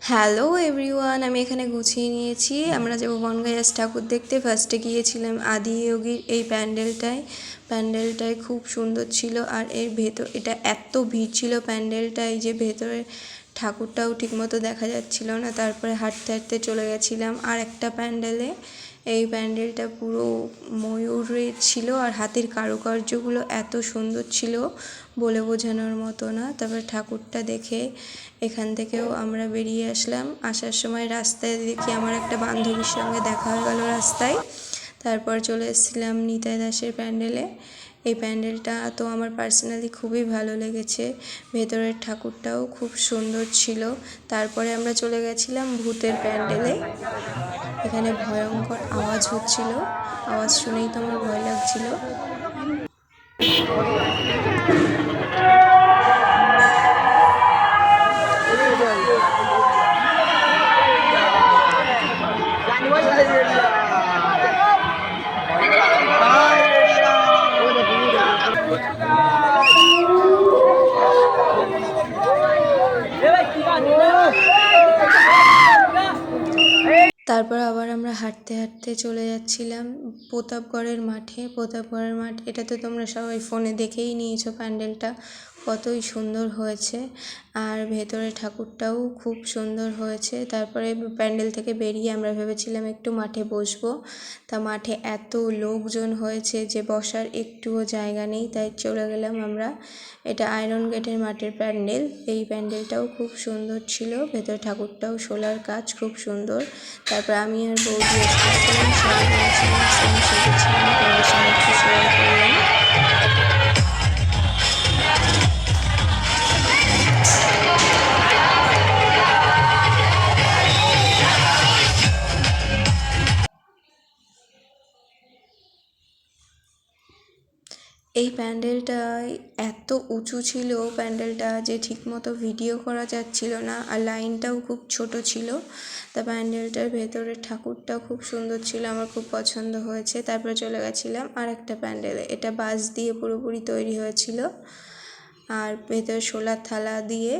Hello everyone, আমি এখানে গুছিয়ে নিয়েছি। আমরা যাবো বনগাঁইয়াস ঠাকুর দেখতে। ফার্স্টে গিয়েছিলাম আদিযোগীর এই প্যান্ডেলটায় খুব সুন্দর ছিল। আর এর ভেতর এটা এত ভিড় ছিল প্যান্ডেলটায় যে ভেতরে ঠাকুরটাও ঠিকমতো দেখা যাচ্ছিল না। তারপরে হাঁটতে হাঁটতে চলে গেছিলাম আর একটা প্যান্ডেলে। এই প্যান্ডেলটা পুরো ময়ূরের ছিল আর হাতের কারুকার্যগুলো এত সুন্দর ছিল বলে বোঝানোর মতো না। তারপরে ঠাকুরটা দেখে এখান থেকেও আমরা বেরিয়ে আসলাম। আসার সময় রাস্তায় দেখি আমার একটা বান্ধবীর সঙ্গে দেখা হয়ে গেল রাস্তায়। তারপর চলে এসেছিলাম নিতাই দাসের প্যান্ডেলে। এই প্যান্ডেলটা তো আমার পার্সোনালি খুবই ভালো লেগেছে। ভেতরের ঠাকুরটাও খুব সুন্দর ছিল। তারপরে আমরা চলে গেছিলাম ভূতের প্যান্ডেলে। এখানে ভয়ঙ্কর আওয়াজ হচ্ছিল, আওয়াজ শুনেই তো আমার ভয় লাগছিল। তারপর আবার আমরা হাঁটতে হাঁটতে চলে যাচ্ছিলাম প্রতাপগড়ের মাঠে। প্রতাপগড়ের মাঠ, এটা তো তোমরা সবাই ফোনে দেখেই নিয়েছো প্যান্ডেলটা কতই সুন্দর হয়েছে। আর ভেতরে ঠাকুরটাও খুব সুন্দর হয়েছে। তারপরে প্যান্ডেল থেকে বেরিয়ে আমরা ভেবেছিলাম একটু মাঠে বসবো। তা মাঠে এত লোকজন হয়েছে যে বসার একটুও জায়গা নেই, তাই চলে গেলাম আমরা। এটা আয়রন গেটের মাঠের প্যান্ডেল। এই প্যান্ডেলটাও খুব সুন্দর ছিল, ভেতরে ঠাকুরটাও শোলার কাজ খুব সুন্দর। তারপর আমি আর বৌদি এসেছিলাম, শাড়ি পরেছিলাম, সেম সেজেছিলাম, তোমাদের সঙ্গে একটু শেয়ার করলাম। এই প্যান্ডেলটায় এত উঁচু ছিল প্যান্ডেলটা যে ঠিকমতো ভিডিও করা যাচ্ছিল না, আর লাইনটাও খুব ছোট ছিল। তা প্যান্ডেলটার ভেতরের ঠাকুরটাও খুব সুন্দর ছিল, আমার খুব পছন্দ হয়েছে। তারপরে চলে গেছিলাম আর একটা প্যান্ডেলে। এটা বাঁশ দিয়ে পুরোপুরি তৈরি হয়েছিল আর ভেতরে শোলার থালা দিয়ে